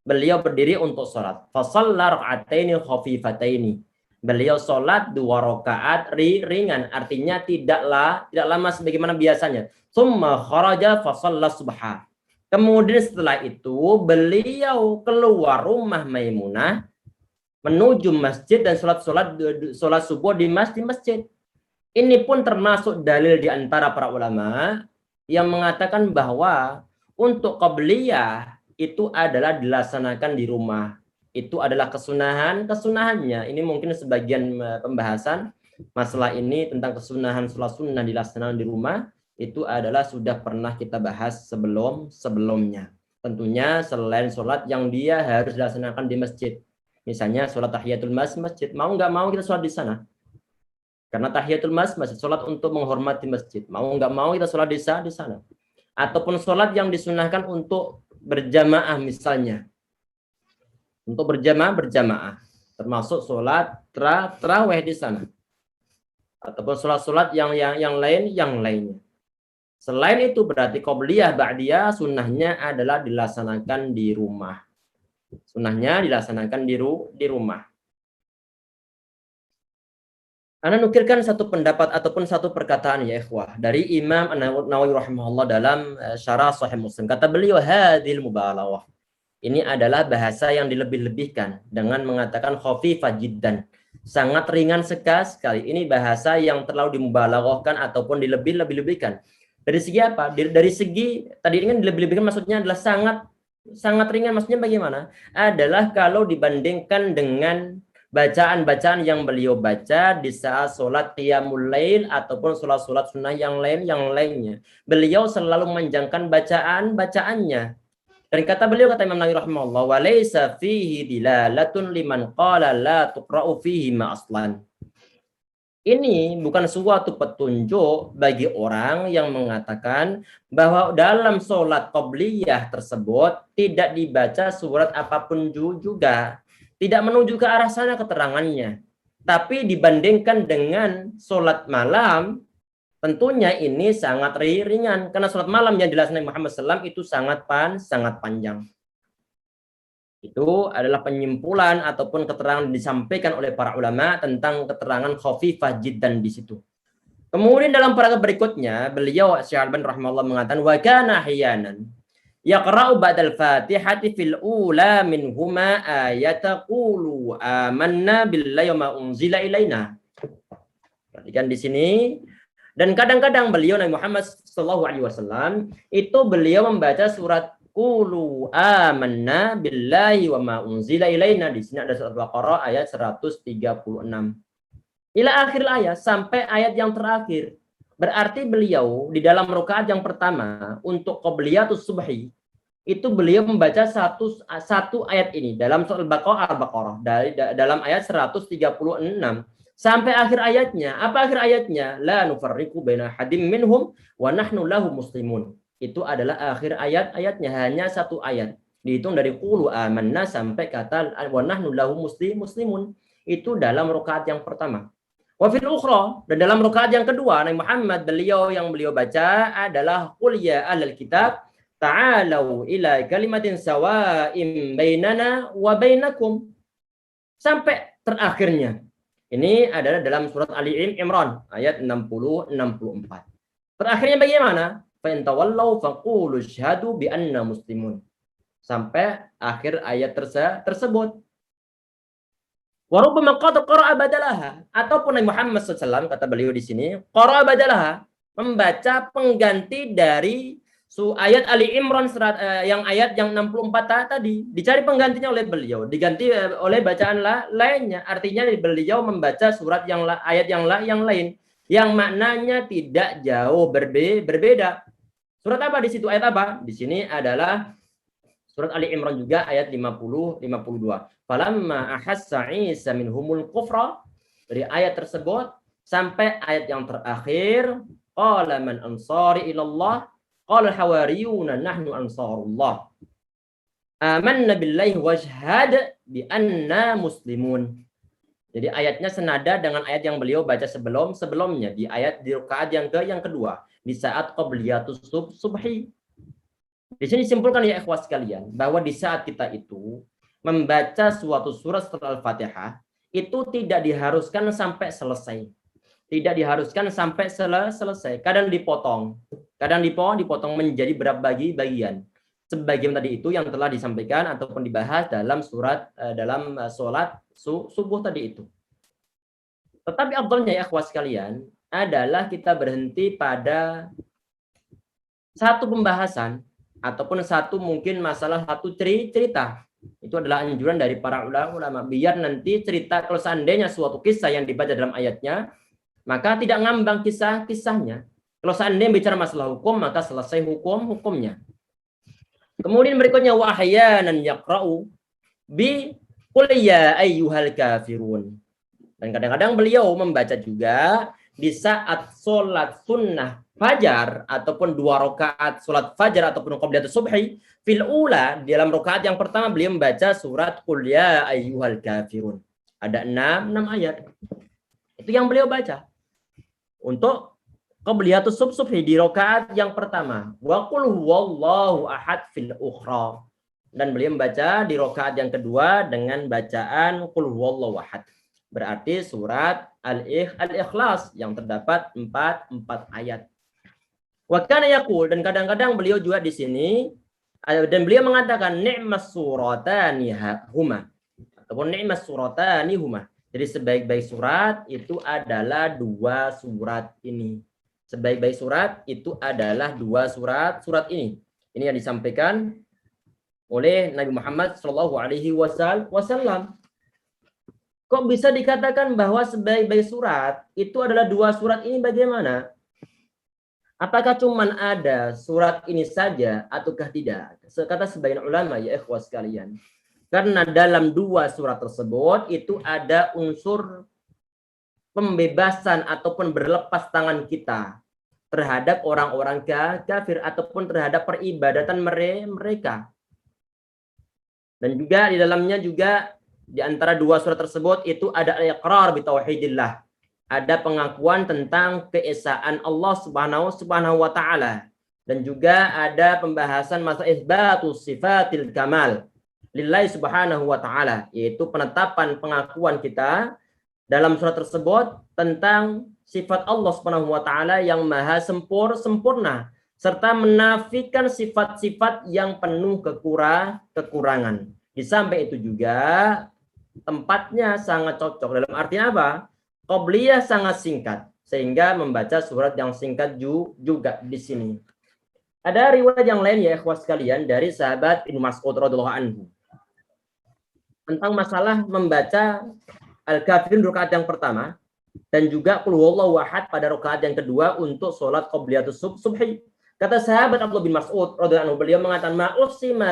beliau berdiri untuk sholat. Fasalla raka'ataini khafifataini. Beliau sholat 2 rakaat ringan, artinya tidak lama sebagaimana biasanya. Tsumma kharaja fasalla subha. Kemudian setelah itu beliau keluar rumah Maimunah menuju masjid dan sholat subuh di masjid. Ini pun termasuk dalil di antara para ulama yang mengatakan bahwa untuk qabliyah itu adalah dilaksanakan di rumah. Itu adalah kesunahannya. Ini mungkin sebagian pembahasan masalah ini tentang kesunahan sholat sunnah dilaksanakan di rumah itu adalah sudah pernah kita bahas sebelumnya. Tentunya selain sholat yang dia harus dilaksanakan di masjid. Misalnya sholat tahiyatul masjid, mau nggak mau kita sholat di sana. Karena tahiyatul masjid, sholat untuk menghormati masjid. Mau nggak mau kita sholat di sana. Ataupun sholat yang disunahkan untuk berjamaah misalnya. Untuk berjamaah. Termasuk sholat tarawih di sana. Ataupun sholat yang lainnya. Selain itu berarti qobliyah ba'diyah sunnahnya adalah dilaksanakan di rumah. Sunnahnya dilaksanakan di rumah. Anda nukilkan satu pendapat ataupun satu perkataan ya ikhwah dari Imam An-Nawawi rahimahullah dalam syarah Sahih Muslim. Kata beliau hadhil mubalaghah. Ini adalah bahasa yang dilebih-lebihkan dengan mengatakan khafifah jiddan. Sangat ringan sekali. Ini bahasa yang terlalu dimubalaghahkan ataupun dilebih-lebihkan. Dari segi apa? Dari segi tadi ini kan dilebih-lebihkan maksudnya adalah sangat ringan, maksudnya bagaimana? Adalah kalau dibandingkan dengan bacaan-bacaan yang beliau baca di saat sholat qiyamul lail ataupun sholat sunnah yang lainnya. Beliau selalu memanjangkan bacaannya. Dan kata Imam Nawawi rahimahullah, wa laisa fihi dilalatun liman qala la tuqra'u fihi ma aslan. Ini bukan suatu petunjuk bagi orang yang mengatakan bahwa dalam sholat qobliyah tersebut tidak dibaca surat apapun juga. Tidak menuju ke arah sana keterangannya. Tapi dibandingkan dengan sholat malam, tentunya ini sangat ringan. Karena sholat malam yang dilaksanakan Muhammad SAW itu sangat panjang. Itu adalah penyimpulan ataupun keterangan disampaikan oleh para ulama tentang keterangan khafifah jiddan di situ. Kemudian dalam paragraf berikutnya beliau Syekh Al-Albani rahimahullah mengatakan wa kana ahyanan yaqra'u ba'dal Fatihati fil ula minhuma ayata qulu amanna billahi wa ma unzila ilaina. Perhatikan di sini. Dan kadang-kadang beliau Nabi Muhammad SAW itu beliau membaca surat Qulu amanna billahi wa ma unzila ilaina. Di sini ada surat Baqarah ayat 136. Ila akhir ayat, sampai ayat yang terakhir. Berarti beliau di dalam rakaat yang pertama untuk qobliyatus subhi itu beliau membaca satu ayat ini dalam surat Al-Baqarah dalam ayat 136 sampai akhir ayatnya. Apa akhir ayatnya? La nufarriqu baina hadim minhum wa nahnu lahu muslimun. Itu adalah akhir ayatnya, hanya satu ayat. Dihitung dari qulu amanna sampai kata wa nahnu lahu muslimun. Itu dalam rakaat yang pertama. Wa fil ukhra, dan dalam rakaat yang kedua Nabi Muhammad beliau baca adalah qul ya ahlal kitab ta'alu ila kalimatin sawa'im bainana wa bainakum. Sampai terakhirnya. Ini adalah dalam surat Ali Imran ayat 60-64. Terakhirnya bagaimana? Fa in tawallaw faqulu syahadu bi anna muslimun. Sampai akhir ayat tersebut. Wa rubbama qad qara'a badalaha, ataupun Nabi Muhammad SAW kata beliau di sini, qara'a badalaha, membaca pengganti dari ayat Ali Imran yang ayat yang 64 tadi, dicari penggantinya oleh beliau, diganti oleh bacaan lainnya. Artinya beliau membaca surat ayat yang lain yang maknanya tidak jauh berbeda. Surat apa di situ? Ayat apa? Di sini adalah surat Ali Imran juga ayat 50-52. Falamma ahassa Isa minhumul kufra, dari ayat tersebut sampai ayat yang terakhir, qala man ansari ilallah, qala hawariyuna nahnu ansarullah. Amanna billahi washhad bi anna muslimun. Jadi ayatnya senada dengan ayat yang beliau baca sebelumnya di rakaat yang kedua, di saat qabliyatus subhi. Di sini disimpulkan ya ikhwas sekalian, bahwa di saat kita itu membaca suatu surat setelah Al-Fatihah, itu tidak diharuskan sampai selesai. Tidak diharuskan sampai selesai. Kadang dipotong. Kadang dipotong menjadi beberapa bagian. Sebagian tadi itu yang telah disampaikan ataupun dibahas dalam sholat subuh tadi itu. Tetapi afdalnya ya ikhwas sekalian adalah kita berhenti pada satu pembahasan ataupun mungkin satu cerita. Itu adalah anjuran dari para ulama, biar nanti cerita, kalau seandainya suatu kisah yang dibaca dalam ayatnya, maka tidak ngambang kisahnya. Kalau seandainya bicara masalah hukum, maka selesai hukumnya. Kemudian berikutnya, wa ahyanan yaqra'u bi qul ya ayyuhal kafirun. Dan kadang-kadang beliau membaca juga di saat sholat sunnah fajar ataupun 2 rakaat sholat fajar ataupun qobliyatus subhi, fil ula, dalam rakaat yang pertama beliau membaca surat qul ya ayyuhal kafirun. Ada 6 ayat. Itu yang beliau baca untuk qobliyatus subhi di rakaat yang pertama. Wa qul huwallahu ahad fil ukhra. Dan beliau membaca di rakaat yang kedua dengan bacaan qul huwallahu ahad. Berarti surat Al-Ikhlas yang terdapat 4 ayat. Wa kana yaqul, dan kadang-kadang beliau juga di sini dan beliau mengatakan ni'mas suratani huma ataupun ni'mas suratani huma. Jadi sebaik-baik surat itu adalah 2 surat ini. Sebaik-baik surat itu adalah 2 surat ini. Ini yang disampaikan oleh Nabi Muhammad SAW. Kok bisa dikatakan bahwa sebaik-baik surat itu adalah 2 surat ini, bagaimana? Apakah cuman ada surat ini saja ataukah tidak? Kata sebagian ulama ya ikhwas sekalian. Karena dalam 2 surat tersebut itu ada unsur pembebasan ataupun berlepas tangan kita terhadap orang-orang kafir ataupun terhadap peribadatan mereka. Dan juga di dalamnya juga di antara 2 surat tersebut itu ada al-iqrar bi tauhidillah. Ada pengakuan tentang keesaan Allah Subhanahu wa taala, dan juga ada pembahasan masalah isbatus sifatil kamal lillahi subhanahu wa taala, yaitu penetapan pengakuan kita dalam surat tersebut tentang sifat Allah Subhanahu wa taala yang maha sempurna serta menafikan sifat-sifat yang penuh kekurangan. Di samping itu juga tempatnya sangat cocok, dalam artinya apa? Qobliyah sangat singkat, sehingga membaca surat yang singkat juga di sini. Ada riwayat yang lain ya ikhwas sekalian dari sahabat Ibnu Mas'ud radhiyallahu anhu tentang masalah membaca Al-Kafirun rakaat yang pertama dan juga Qul huwallahu ahad pada rakaat yang kedua untuk sholat qobliyatus subhi. Kata sahabat Abdullah bin Mas'ud radhiyallahu anhu, beliau mengatakan ma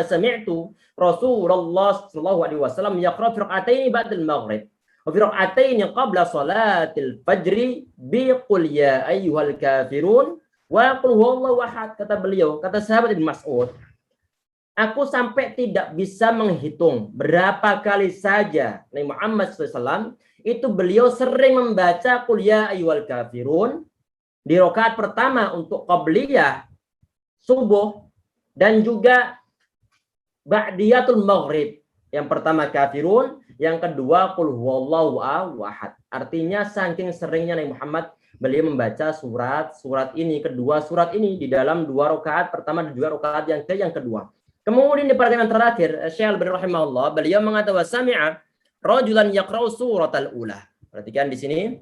sami'tu Rasulullah sallallahu alaihi wasallam yaqra fi rak'ataini ba'dal maghrib wa fi rak'ataini qabla salatil fajri bi qul ya ayyuhal kafirun wa qul huwallahu ahad. Kata beliau, kata sahabat Ibnu Mas'ud, aku sampai tidak bisa menghitung berapa kali saja Nabi Muhammad SAW itu beliau sering membaca qul ya ayyuhal kafirun di rakaat pertama untuk qabliyah subuh dan juga ba'diyatul maghrib. Yang pertama kafirun, yang kedua qul huwallahu ahad. Artinya saking seringnya Nabi Muhammad beliau membaca surat ini, kedua surat ini di dalam 2 rakaat pertama dan juga rakaat yang kedua. Kemudian di paragraf yang terakhir, Syekh Al-Albani rahimahullah, beliau mengatakan wasami'a rajulan yaqra'u suratal ula. Perhatikan di sini.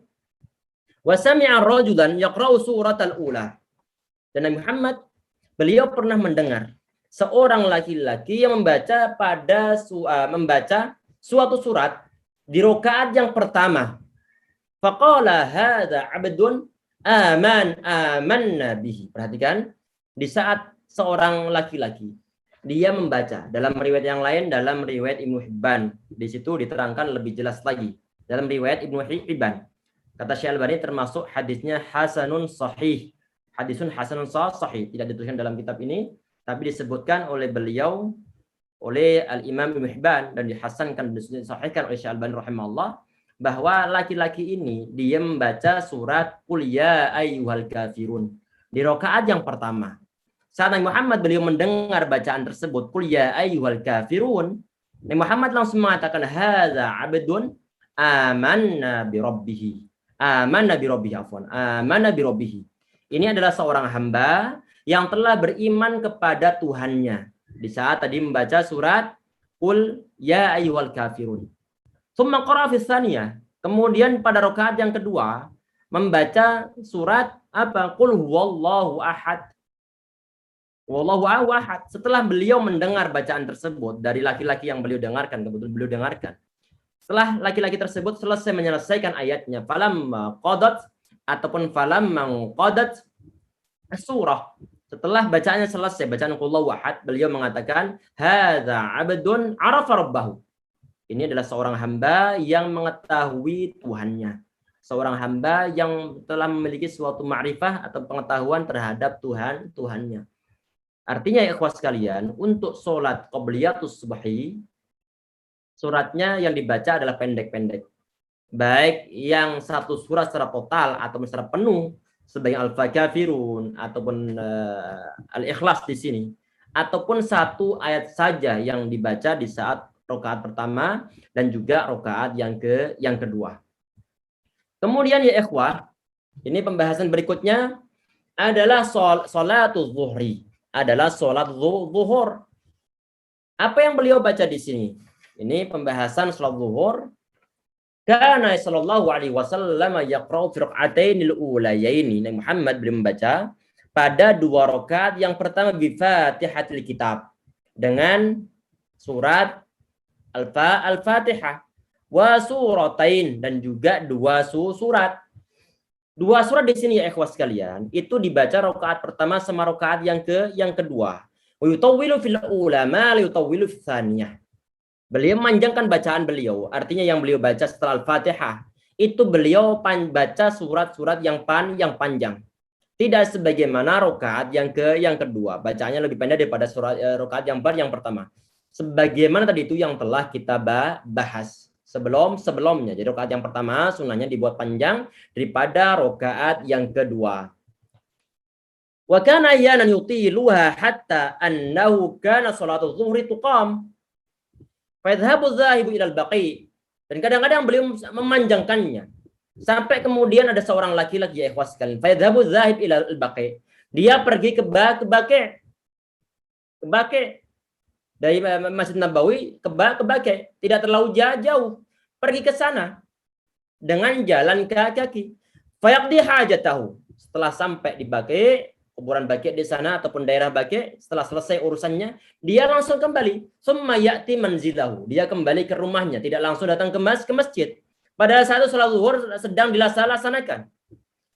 Wasami'a rajulan yaqra'u suratal ula. Dan Nabi Muhammad beliau pernah mendengar seorang laki-laki yang membaca suatu surat di rakaat yang pertama. Faqala hadza 'abdun amanna bihi. Perhatikan, di saat seorang laki-laki dia membaca, dalam riwayat yang lain, dalam riwayat Ibnu Hibban, di situ diterangkan lebih jelas lagi. Dalam riwayat Ibnu Hibban, kata Syekh Al-Albani termasuk hadisnya hasanun sahih. Hadisun hasanun sahih, tidak dituliskan dalam kitab ini, tapi disebutkan oleh beliau, oleh Al-Imam Ibnu Hibban, dan dihasankan dan disahihkan oleh Syekh Al-Albani rahimahullah, bahwa laki-laki ini dia membaca surat Qul ya ayyuhal kafirun di rakaat yang pertama. Saat Nabi Muhammad beliau mendengar bacaan tersebut, Qul ya ayyuhal kafirun, Nabi Muhammad langsung mengatakan hadza 'abdun amanna bi rabbih. Amanna bi rabbih, afwan. Amanna bi rabbih. Ini adalah seorang hamba yang telah beriman kepada Tuhannya. Di saat tadi membaca surat Qul ya ayyuhal kafirun. Tsumma qara'a fi tsaniyah. Kemudian pada rakaat yang kedua membaca surat apa? Qul huwallahu ahad. Wallahu ahad. Setelah beliau mendengar bacaan tersebut dari laki-laki yang beliau dengarkan, kebetulan beliau dengarkan. Setelah laki-laki tersebut selesai menyelesaikan ayatnya, falamma qadat ataupun falamma qadat surah. Setelah bacaannya selesai, bacaan Qul huwallahu ahad, beliau mengatakan hadza 'abdun 'arafa rabbahu. Ini adalah seorang hamba yang mengetahui Tuhannya. Seorang hamba yang telah memiliki suatu ma'rifah atau pengetahuan terhadap Tuhannya. Artinya ya ikhwas sekalian, untuk sholat qobliyatus subhi, suratnya yang dibaca adalah pendek-pendek. Baik yang satu surat secara total atau secara penuh, sebagai Al-Kafirun ataupun Al-Ikhlas di sini, ataupun satu ayat saja yang dibaca di saat rakaat pertama dan juga rakaat yang kedua. Kemudian ya ikhwah, ini pembahasan berikutnya adalah sholatul zuhri, adalah sholat zuhur. Apa yang beliau baca di sini? Ini pembahasan sholat zuhur. Kana sallallahu alaihi wasallam yaqra'u fi rak'atainil ulayaini. Nabi Muhammad beliau membaca pada 2 rakaat yang pertama bi Fatihatil Kitab dengan surat Al-Fatihah wa suratain, dan juga 2 surat. 2 surat di sini ya ikhwas sekalian, itu dibaca rakaat pertama sama rakaat yang kedua. Wa yutawwilu fil ula ma la yutawwilu fis tsaniyah. Beliau memanjangkan bacaan beliau. Artinya yang beliau baca setelah Al-Fatihah itu beliau baca surat-surat yang panjang. Tidak sebagaimana rakaat yang kedua, bacaannya lebih pendek daripada surat rakaat yang pertama. Sebagaimana tadi itu yang telah kita bahas sebelumnya. Jadi rakaat yang pertama sunahnya dibuat panjang daripada rakaat yang kedua. Wa kana ayanan yutiluha hatta annahu kana salatul zuhri tuqam. Fa yadhhabu dhahibu ila al-baqi. Dan kadang-kadang beliau memanjangkannya sampai kemudian ada seorang laki-laki ya ikhwas sekalian. Fa yadhhabu dhahib ila al-baqi. Dia pergi ke Baqi. Dari Masjid Nabawi ke Baqi, tidak terlalu jauh. Pergi ke sana dengan jalan kaki. Fayaqdi hajatahu. Setelah sampai di Baqi, kuburan Baqi di sana ataupun daerah Baqi, setelah selesai urusannya, dia langsung kembali. Summa ya'ti manzilahu. Dia kembali ke rumahnya, tidak langsung datang ke masjid. Pada saat itu salat zuhur sedang dilaksanakan.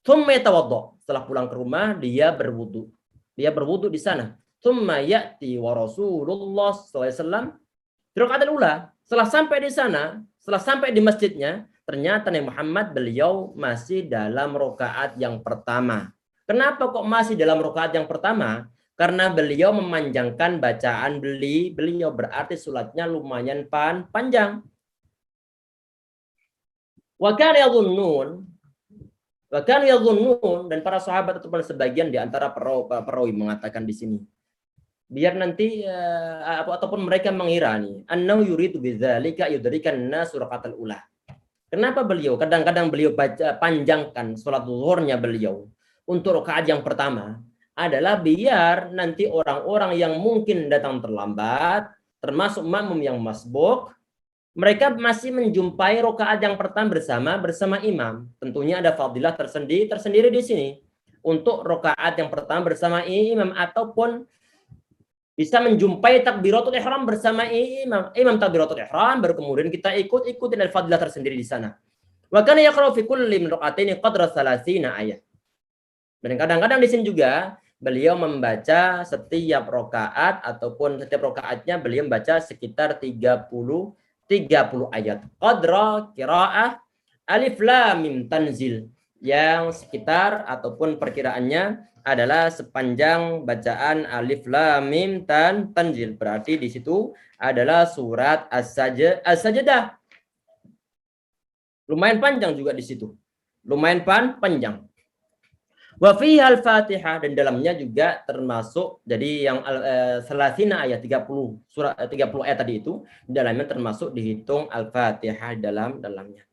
Summa yatawaddo. Setelah pulang ke rumah, dia berwudu. Dia berwudu di sana. Summa ya'ti wa Rasulullah sallallahu alaihi wasallam fi raka'atil ula. Setelah sampai di sana, setelah sampai di masjidnya, ternyata Nabi Muhammad beliau masih dalam rakaat yang pertama. Kenapa kok masih dalam rakaat yang pertama? Karena beliau memanjangkan bacaan beliau, berarti salatnya lumayan panjang. Wa kana yadhunnun, dan para sahabat ataupun sebagian di antara perawi mengatakan di sini, biar nanti ataupun mereka mengira nih, annahu yuridu bidzalika yudrikan nas rakatul ula. Kenapa beliau? Kadang-kadang beliau baca panjangkan sholat zuhurnya beliau untuk rakaat yang pertama adalah biar nanti orang-orang yang mungkin datang terlambat, termasuk makmum yang masbuk, mereka masih menjumpai rakaat yang pertama bersama imam. Tentunya ada fadilah tersendiri di sini untuk rakaat yang pertama bersama imam, ataupun bisa menjumpai takbiratul ihram bersama imam takbiratul ihram, baru kemudian kita ikutin ada fadilah tersendiri di sana. Wa kana yaqra'u fi kulli min raka'ataini qadra 30 ayat. Dan kadang-kadang di sini juga beliau membaca setiap rakaat ataupun setiap rakaatnya beliau membaca sekitar 30 ayat. Qadra qiraah alif lam mim tanzil, yang sekitar ataupun perkiraannya adalah sepanjang bacaan alif lam mim tanzil. Berarti di situ adalah surat As-Sajdah. Lumayan panjang juga di situ. Lumayan panjang. Wa fiha al-Fatihah, dan dalamnya juga termasuk, jadi yang salasina ayat 30 surah 30 ayat tadi itu dalamnya termasuk dihitung al-Fatihah dalamnya.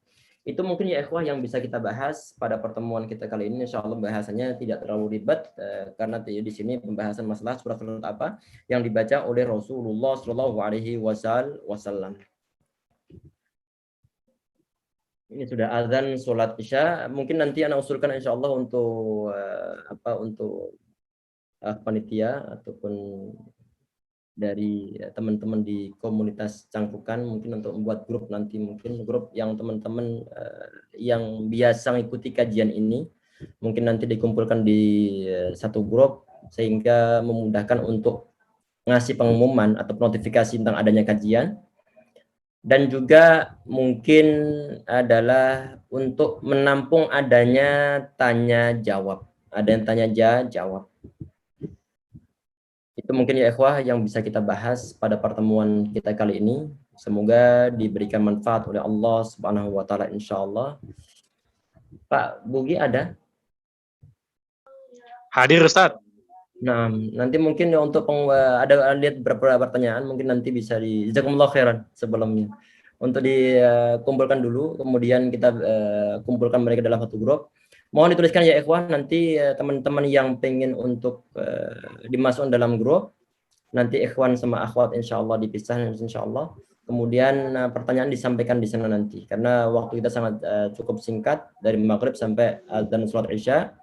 Itu mungkin ya ikhwah yang bisa kita bahas pada pertemuan kita kali ini. Insyaallah bahasanya tidak terlalu ribet karena di sini pembahasan masalah surat-surat apa yang dibaca oleh Rasulullah Shallallahu alaihi wasallam. Ini sudah azan sholat isya. Mungkin nanti anak usulkan insya Allah untuk untuk panitia ataupun dari teman-teman di komunitas Cangkukan, mungkin untuk membuat grup nanti, mungkin grup yang teman-teman yang biasa mengikuti kajian ini, mungkin nanti dikumpulkan di satu grup sehingga memudahkan untuk ngasih pengumuman atau notifikasi tentang adanya kajian. Dan juga mungkin adalah untuk menampung adanya tanya jawab. Ada yang tanya jawab. Itu mungkin ya ikhwah yang bisa kita bahas pada pertemuan kita kali ini. Semoga diberikan manfaat oleh Allah Subhanahu wa taala insyaallah. Pak Bugi ada? Hadir Ustaz. Nah, nanti mungkin untuk ada lihat beberapa pertanyaan, mungkin nanti bisa di jazakumullah khairan sebelumnya. Untuk dikumpulkan dulu, kemudian kita kumpulkan mereka dalam satu grup. Mohon dituliskan ya ikhwah, nanti teman-teman yang pengen untuk dimasukkan dalam grup, nanti ikhwan sama akhwat insyaallah dipisah insyaallah. Kemudian pertanyaan disampaikan di sana nanti, karena waktu kita sangat cukup singkat dari maghrib sampai azan sholat isya.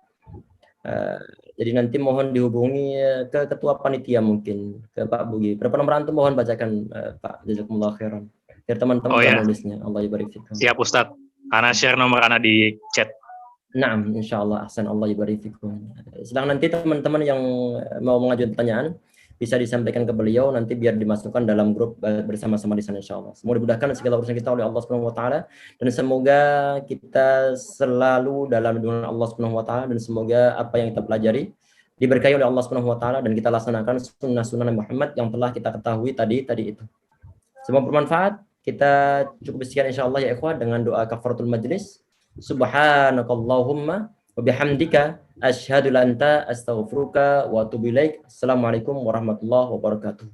Jadi nanti mohon dihubungi ke ketua panitia, mungkin ke Pak Bugi. Berapa nomor antum mohon bacakan Pak, jazakumullah khairan. Biar teman-teman menulisnya. Allah yabarik fikum. Siap Ustaz. Ana share nomor ana di chat. Naam, insyaallah ahsan, Allah yabarik fikum. Sedang nanti teman-teman yang mau mengajukan pertanyaan bisa disampaikan ke beliau nanti biar dimasukkan dalam grup bersama-sama di sana insyaallah. Semoga dimudahkan segala urusan kita oleh Allah Subhanahu wa taala, dan semoga kita selalu dalam lindungan Allah Subhanahu wa taala, dan semoga apa yang kita pelajari diberkahi oleh Allah Subhanahu wa taala dan kita laksanakan sunnah-sunnah Muhammad yang telah kita ketahui tadi itu. Semoga bermanfaat. Kita cukup sekian insyaallah ya ikhwah dengan doa kafaratul majlis. Subhanakallahumma wa bihamdika asyhadu an la ilaha illa anta astaghfiruka wa atubu ilaik. Assalamualaikum warahmatullahi wabarakatuh.